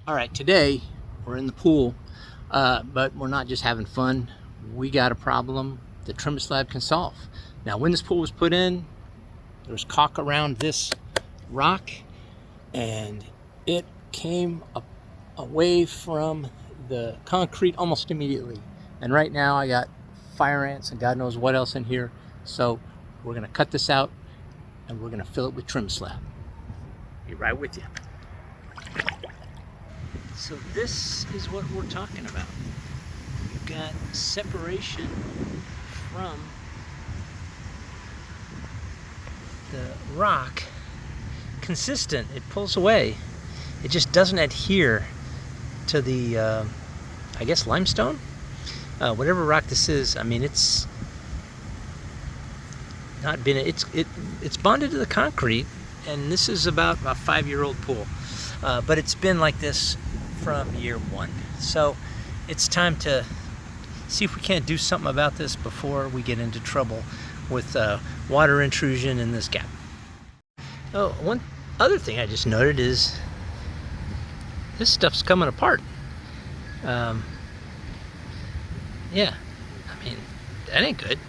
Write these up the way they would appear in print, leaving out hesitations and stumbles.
All right, today we're in the pool, but we're not just having fun. We got a problem that Trim-A-Slab can solve. Now, when this pool was put in, there was caulk around this rock, and it came away from the concrete almost immediately. And right now I got fire ants and God knows what else in here. So we're gonna cut this out and we're gonna fill it with Trim-A-Slab. Be right with you. So this is what we're talking about. You've got separation from the rock, consistent, it pulls away. It just doesn't adhere to the, I guess, limestone? Whatever rock this is, I mean, it's not been, it's bonded to the concrete, and this is about a 5-year-old pool. But it's been like this from year one. So it's time to see if we can't do something about this before we get into trouble with water intrusion in this gap. Oh, one other thing I just noted is this stuff's coming apart. Yeah, I mean, that ain't good.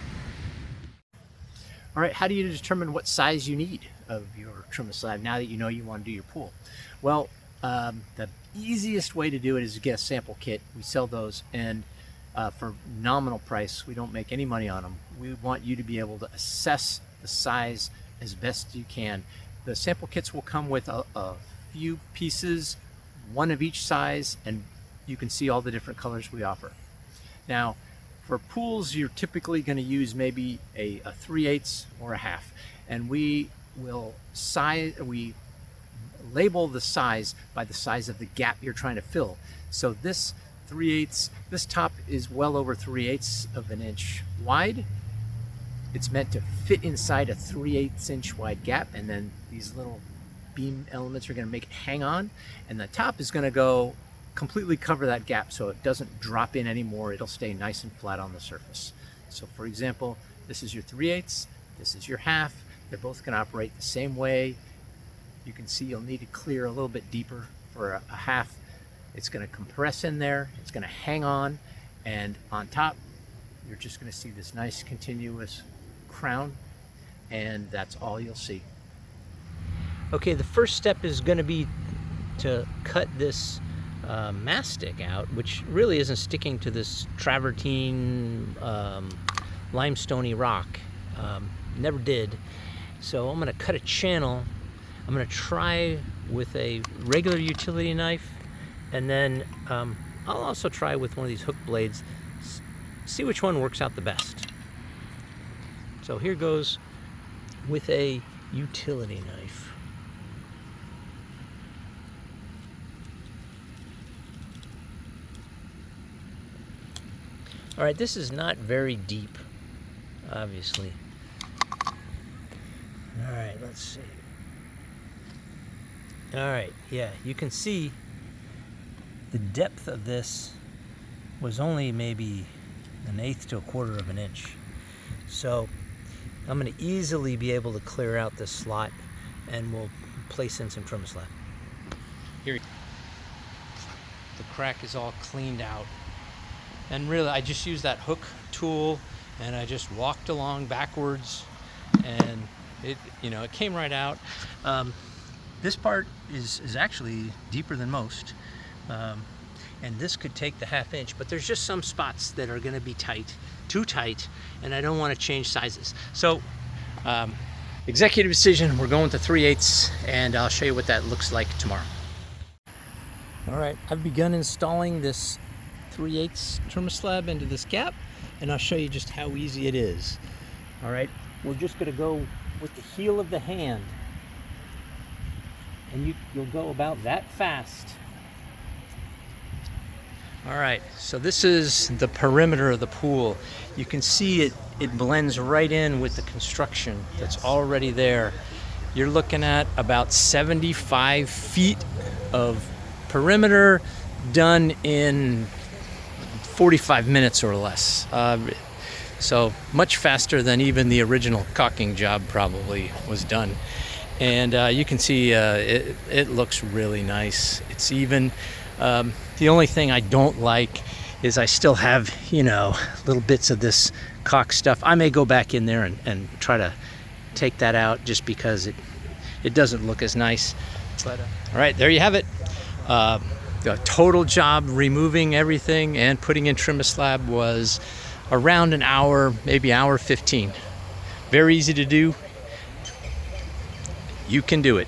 All right, how do you determine what size you need of your Trim-A-Slab now that you know you want to do your pool? Well, the easiest way to do it is to get a sample kit. We sell those, and for nominal price, we don't make any money on them. We want you to be able to assess the size as best you can. The sample kits will come with a few pieces, one of each size, and you can see all the different colors we offer. Now, for pools, you're typically going to use maybe a 3/8 or a half, and we label the size by the size of the gap you're trying to fill. So this 3/8, this top is well over 3/8 of an inch wide. It's meant to fit inside a 3/8 inch wide gap, and then these little beam elements are going to make it hang on, and the top is going to go completely cover that gap so it doesn't drop in anymore. It'll stay nice and flat on the surface. So for example, this is your 3/8, this is your half. They're both going to operate the same way. You can see you'll need to clear a little bit deeper for a half. It's going to compress in there, it's going to hang on, and on top you're just going to see this nice continuous crown, and that's all you'll see. Okay, the first step is going to be to cut this mastic out, which really isn't sticking to this travertine limestoney rock. Never did. So I'm going to cut a channel. I'm going to try with a regular utility knife, and then I'll also try with one of these hook blades, see which one works out the best. So here goes with a utility knife. All right, this is not very deep, obviously. All right, let's see. All right, yeah, you can see the depth of this was only maybe 1/8 to 1/4 of an inch. So I'm going to easily be able to clear out this slot, and we'll place in some Trim-A-Slab. Here, the crack is all cleaned out. And really, I just used that hook tool, and I just walked along backwards, and it came right out. This part is actually deeper than most, and this could take the 1/2 inch, but there's just some spots that are going to be tight, too tight, and I don't want to change sizes. So, executive decision, we're going to 3/8, and I'll show you what that looks like tomorrow. All right, I've begun installing this 3/8 Trim-A-Slab into this gap, and I'll show you just how easy it is. All right, we're just going to go with the heel of the hand, and you'll go about that fast. All right, so this is the perimeter of the pool. You can see it blends right in with the construction that's already there. You're looking at about 75 feet of perimeter done in 45 minutes or less. So much faster than even the original caulking job probably was done. And you can see it looks really nice. It's even. The only thing I don't like is I still have, you know, little bits of this caulk stuff. I may go back in there and try to take that out just because it doesn't look as nice. But all right, there you have it. The total job removing everything and putting in Trim-A-Slab was around an hour, maybe hour 15. Very easy to do. You can do it.